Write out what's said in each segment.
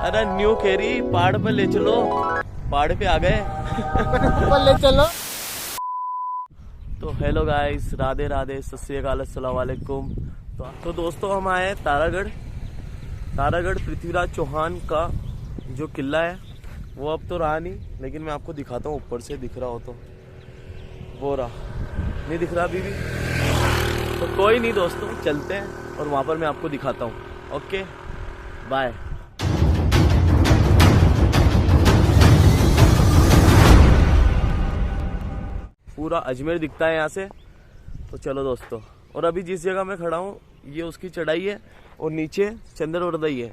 अरे न्यू खेरी पहाड़ पे ले चलो, पहाड़ पे आ गए। ऊपर ले चलो। तो हेलो गाइस, राधे राधे, सत श्री अकाल, अस्सलाम वालेकुम। तो दोस्तों हम आए तारागढ़ पृथ्वीराज चौहान का जो किला है वो अब तो रहा नहीं, लेकिन मैं आपको दिखाता हूँ ऊपर से, दिख रहा हो तो। वो रहा, नहीं दिख रहा अभी भी? तो कोई नहीं दोस्तों, चलते हैं और वहाँ पर मैं आपको दिखाता हूँ। Okay bye. पूरा अजमेर दिखता है यहाँ से। तो चलो दोस्तों, और अभी जिस जगह मैं खड़ा हूँ ये उसकी चढ़ाई है और नीचे चंद्रवरदाई है।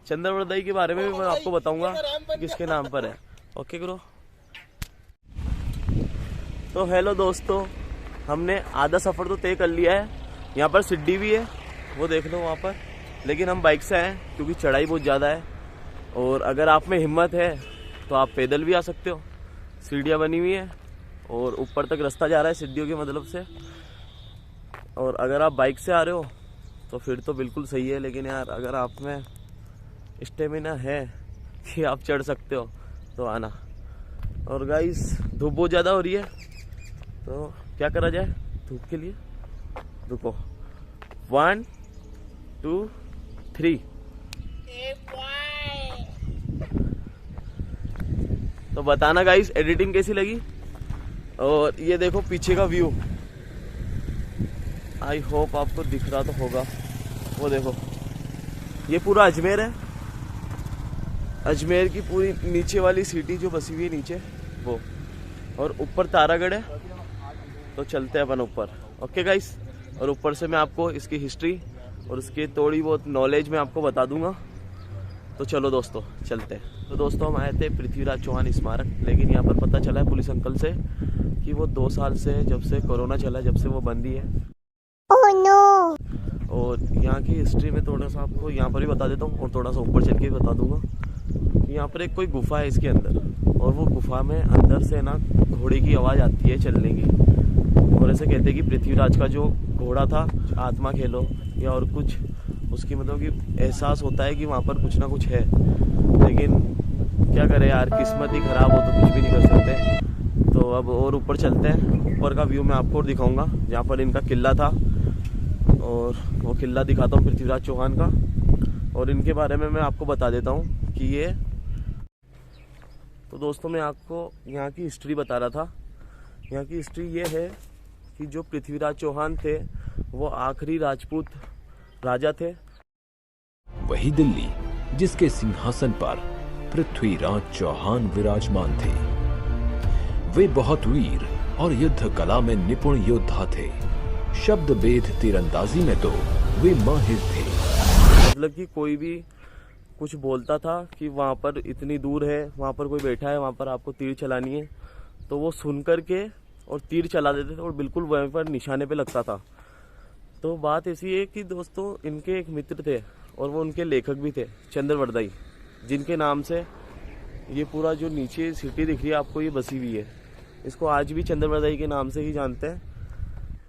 चंद्रवरदाई के बारे में भी मैं आपको बताऊंगा किसके नाम पर है। ओके करो। तो हेलो दोस्तों, हमने आधा सफ़र तो तय कर लिया है। यहाँ पर सीढ़ी भी है, वो देख लो वहाँ पर, लेकिन हम बाइक से आए क्योंकि चढ़ाई बहुत ज़्यादा है। और अगर आप में हिम्मत है तो आप पैदल भी आ सकते हो, सीढ़ियाँ बनी हुई है और ऊपर तक रास्ता जा रहा है सीढ़ियों के मतलब से। और अगर आप बाइक से आ रहे हो तो फिर तो बिल्कुल सही है, लेकिन यार अगर आप में स्टेमिना है कि आप चढ़ सकते हो तो आना। और गाइस धूप बहुत ज़्यादा हो रही है, तो क्या करा जाए धूप के लिए? रुको, 1 2 3। तो बताना गाइस एडिटिंग कैसी लगी। और ये देखो पीछे का व्यू, आई होप आपको दिख रहा तो होगा। वो देखो ये पूरा अजमेर है, अजमेर की पूरी नीचे वाली सिटी जो बसी हुई है नीचे वो, और ऊपर तारागढ़ है। तो चलते हैं अपन ऊपर। ओके गाइस, और ऊपर से मैं आपको इसकी हिस्ट्री और उसकी थोड़ी बहुत नॉलेज मैं आपको बता दूंगा। तो चलो दोस्तों चलते हैं। तो दोस्तों हम आए थे पृथ्वीराज चौहान स्मारक, लेकिन यहाँ पर पता चला है पुलिस अंकल से कि वो 2 साल से, जब से कोरोना चला, जब से वो बंद ही है। Oh no. और यहाँ की हिस्ट्री में थोड़ा सा आपको यहाँ पर भी बता देता हूँ और थोड़ा सा ऊपर चल के भी बता दूंगा। यहाँ पर एक कोई गुफा है इसके अंदर, और वो गुफा में अंदर से ना घोड़े की आवाज़ आती है चलने की। और ऐसे कहते हैं कि पृथ्वीराज का जो घोड़ा था, आत्मा कह लो या और कुछ, उसकी मतलब कि एहसास होता है कि वहाँ पर कुछ ना कुछ है। लेकिन क्या करें यार, किस्मत ही ख़राब हो तो कुछ भी नहीं कर सकते। तो अब और ऊपर चलते हैं। ऊपर का व्यू मैं आपको और दिखाऊंगा, जहाँ पर इनका किला था, और वो किला दिखाता हूँ पृथ्वीराज चौहान का। और इनके बारे में मैं आपको बता देता हूँ कि ये, तो दोस्तों मैं आपको यहाँ की हिस्ट्री बता रहा था। यहाँ की हिस्ट्री ये है कि जो पृथ्वीराज चौहान थे वो आखिरी राजपूत राजा थे। वही दिल्ली जिसके सिंहासन पर पृथ्वीराज चौहान विराजमान थे। वे बहुत वीर और युद्ध कला में निपुण योद्धा थे। शब्द भेद तीरंदाजी में तो वे माहिर थे। मतलब कि कोई भी कुछ बोलता था कि वहाँ पर इतनी दूर है, वहाँ पर कोई बैठा है, वहाँ पर आपको तीर चलानी है, तो वो सुन करके और तीर चला देते थे और बिल्कुल वहीं पर निशाने पे लगता था। तो बात ऐसी है कि दोस्तों इनके एक मित्र थे और वो उनके लेखक भी थे, चंद्रवरदाई, जिनके नाम से ये पूरा जो नीचे सिटी दिख रही है आपको ये बसी हुई है। इसको आज भी चंद्रवरदाई के नाम से ही जानते हैं।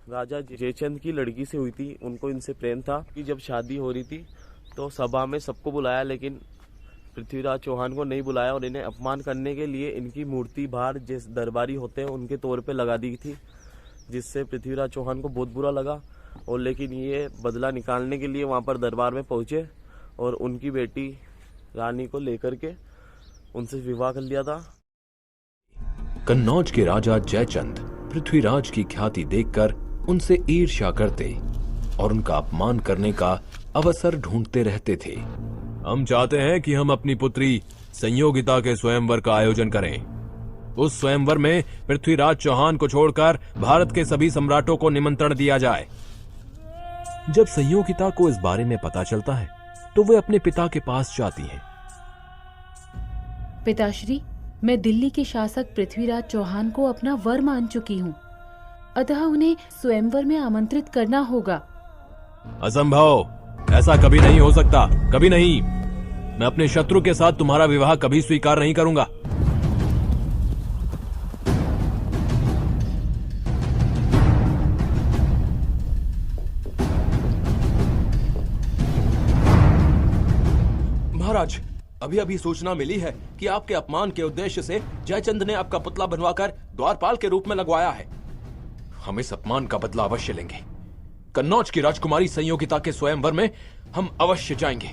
राजा जयचंद की लड़की से हुई थी, उनको इनसे प्रेम था कि जब शादी हो रही थी तो सभा में सबको बुलाया, लेकिन पृथ्वीराज चौहान को नहीं बुलाया और इन्हें अपमान करने के लिए इनकी मूर्ति बाहर जिस दरबारी होते हैं उनके तौर पे लगा दी थी, जिससे पृथ्वीराज चौहान को बहुत बुरा लगा। और लेकिन ये बदला निकालने के लिए वहाँ पर दरबार में पहुँचे और उनकी बेटी रानी को लेकर के उनसे विवाह कर लिया था। कन्नौज के राजा जयचंद पृथ्वीराज की ख्याति देखकर उनसे ईर्ष्या करते और उनका अपमान करने का अवसर ढूंढते रहते थे। हम चाहते हैं कि हम अपनी पुत्री संयोगिता के स्वयंवर का आयोजन करें। उस स्वयंवर में पृथ्वीराज चौहान को छोड़कर भारत के सभी सम्राटों को निमंत्रण दिया जाए। जब संयोगिता को इस बारे में पता चलता है तो वे अपने पिता के पास जाती हैं। पिताश्री, मैं दिल्ली के शासक पृथ्वीराज चौहान को अपना वर मान चुकी हूँ, अतः उन्हें स्वयंवर में आमंत्रित करना होगा। असंभव, ऐसा कभी नहीं हो सकता, कभी नहीं। मैं अपने शत्रु के साथ तुम्हारा विवाह कभी स्वीकार नहीं करूंगा। महाराज, अभी अभी सूचना मिली है कि आपके अपमान के उद्देश्य से जयचंद ने आपका पुतला बनवाकर द्वारपाल के रूप में लगवाया है। हम इस अपमान का बदला अवश्य लेंगे। कन्नौज की राजकुमारी संयोगिता के स्वयंवर में हम अवश्य जाएंगे।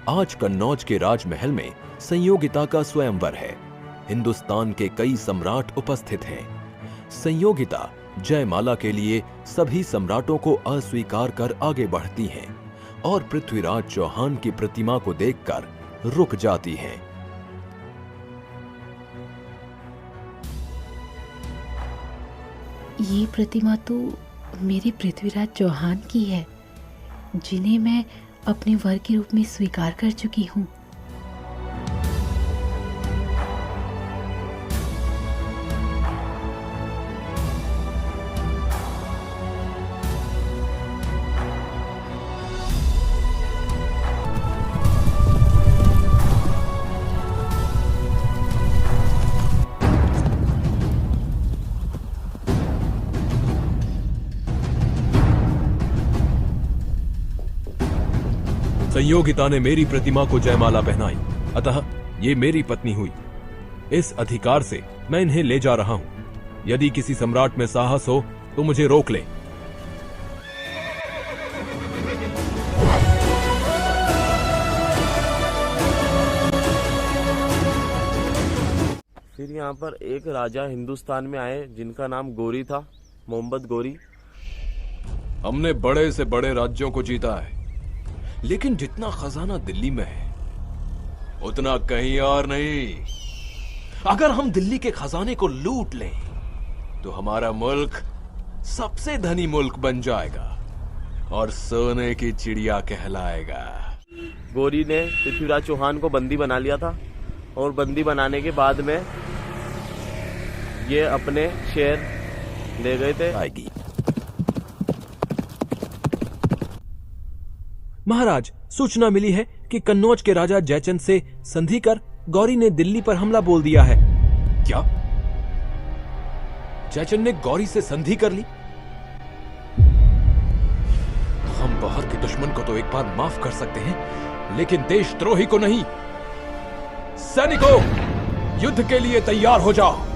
आज कन्नौज के राजमहल में संयोगिता का स्वयंवर है। हिंदुस्तान के कई सम्राट उपस्थित हैं। संयोगिता जयमाला के लिए सभी सम्राटों को अस्वीकार कर आगे बढ़ती हैं और पृथ्वीराज चौहान की प्रतिमा को देखकर रुक जाती हैं। ये प्रतिमा तो मेरे पृथ्वीराज चौहान की है, जिन्हें मैं अपने वर के रूप में स्वीकार कर चुकी हूँ। संयोगिता ने मेरी प्रतिमा को जयमाला पहनाई, अतः ये मेरी पत्नी हुई। इस अधिकार से मैं इन्हें ले जा रहा हूं। यदि किसी सम्राट में साहस हो तो मुझे रोक ले। फिर यहाँ पर एक राजा हिंदुस्तान में आए जिनका नाम गोरी था, मोहम्मद गोरी। हमने बड़े से बड़े राज्यों को जीता है, लेकिन जितना खजाना दिल्ली में है उतना कहीं और नहीं। अगर हम दिल्ली के खजाने को लूट लें तो हमारा मुल्क सबसे धनी मुल्क बन जाएगा और सोने की चिड़िया कहलाएगा। गोरी ने पृथ्वीराज चौहान को बंदी बना लिया था और बंदी बनाने के बाद में ये अपने शहर ले गए थे। आएगी। महाराज, सूचना मिली है कि कन्नौज के राजा जयचंद से संधि कर गौरी ने दिल्ली पर हमला बोल दिया है। क्या? जयचंद ने गौरी से संधि कर ली? हम बाहर के दुश्मन को तो एक बार माफ कर सकते हैं, लेकिन देशद्रोही को नहीं। सैनिकों, युद्ध के लिए तैयार हो जाओ।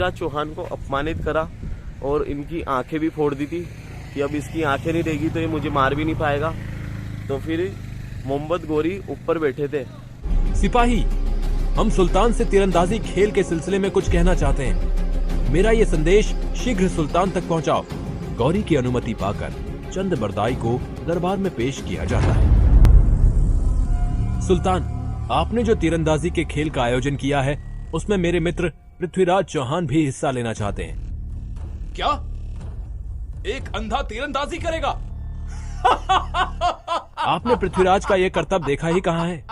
पृथ्वीराज चौहान को अपमानित करा और इनकी आंखें भी फोड़ दी थी कि अब इसकी आंखें नहीं रहेगी तो ये मुझे मार भी नहीं पाएगा। तो फिर मोहम्मद गौरी ऊपर बैठे थे। सिपाही, हम सुल्तान से तीरंदाजी खेल के सिलसिले में कुछ कहना चाहते हैं। मेरा ये संदेश शीघ्र सुल्तान तक पहुंचाओ। गौरी की अनुमति पाकर चंद बरदाई को दरबार में पेश किया जाता है। सुल्तान, आपने जो तीरंदाजी के खेल का आयोजन किया है उसमें मेरे मित्र पृथ्वीराज चौहान भी हिस्सा लेना चाहते हैं। क्या? एक अंधा तीरंदाजी करेगा? आपने पृथ्वीराज का यह करतब देखा ही कहां है।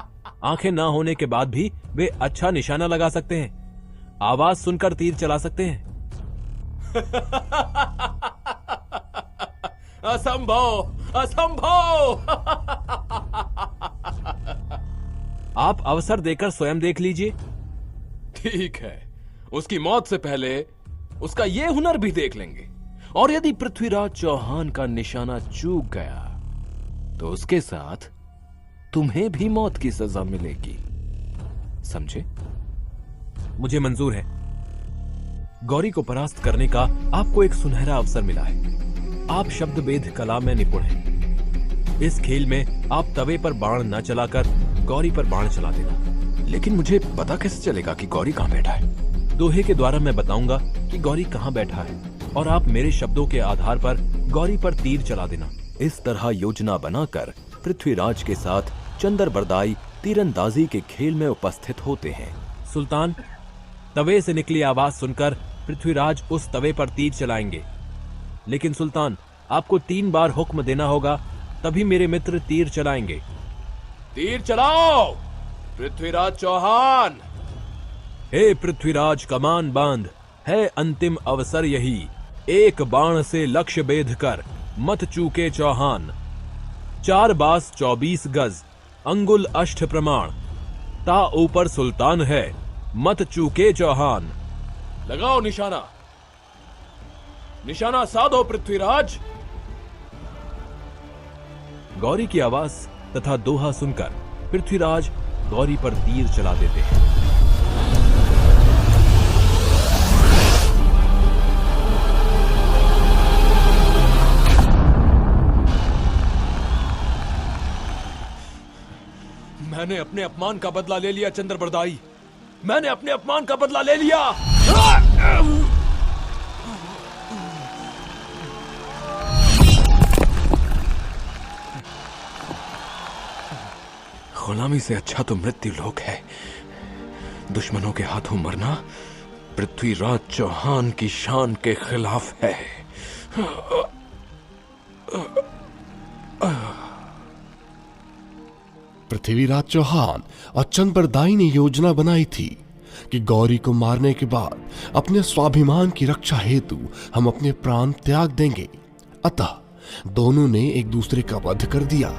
आंखें ना होने के बाद भी वे अच्छा निशाना लगा सकते हैं, आवाज सुनकर तीर चला सकते हैं। असंभव, असंभव। आप अवसर देकर स्वयं देख लीजिए। ठीक है, उसकी मौत से पहले उसका ये हुनर भी देख लेंगे। और यदि पृथ्वीराज चौहान का निशाना चूक गया तो उसके साथ तुम्हें भी मौत की सजा मिलेगी, समझे? मुझे मंजूर है। गौरी को परास्त करने का आपको एक सुनहरा अवसर मिला है। आप शब्दभेद कला में निपुण हैं। इस खेल में आप तवे पर बाण न चलाकर गौरी पर बाण चला देना। लेकिन मुझे पता कैसे चलेगा कि गौरी कहां बैठा है? दोहे के द्वारा मैं बताऊंगा कि गौरी कहां बैठा है और आप मेरे शब्दों के आधार पर गौरी पर तीर चला देना। इस तरह योजना बनाकर पृथ्वीराज के साथ चंदर बरदाई तीरंदाजी के खेल में उपस्थित होते हैं। सुल्तान, तवे से निकली आवाज सुनकर पृथ्वीराज उस तवे पर तीर चलाएंगे। लेकिन सुल्तान, आपको 3 बार हुक्म देना होगा, तभी मेरे मित्र तीर चलाएंगे। तीर चलाओ पृथ्वीराज चौहान। हे पृथ्वीराज, कमान बांध, है अंतिम अवसर यही। एक बाण से लक्ष्य बेध कर मत चूके चौहान। 4 बास 24 गज, अंगुल अष्ट प्रमाण। ता ऊपर सुल्तान है, मत चूके चौहान। लगाओ निशाना, निशाना साधो पृथ्वीराज। गौरी की आवाज तथा दोहा सुनकर पृथ्वीराज गौरी पर तीर चला देते हैं। मैंने अपने अपमान का बदला ले लिया चंद्र बरदाई। मैंने अपने अपमान का बदला ले लिया। गुलामी से अच्छा तो मृत्यु लोक है। दुश्मनों के हाथों मरना पृथ्वीराज चौहान की शान के खिलाफ है। पृथ्वीराज चौहान और चंद बरदाई ने योजना बनाई थी कि गौरी को मारने के बाद अपने स्वाभिमान की रक्षा हेतु हम अपने प्राण त्याग देंगे। अतः दोनों ने एक दूसरे का वध कर दिया।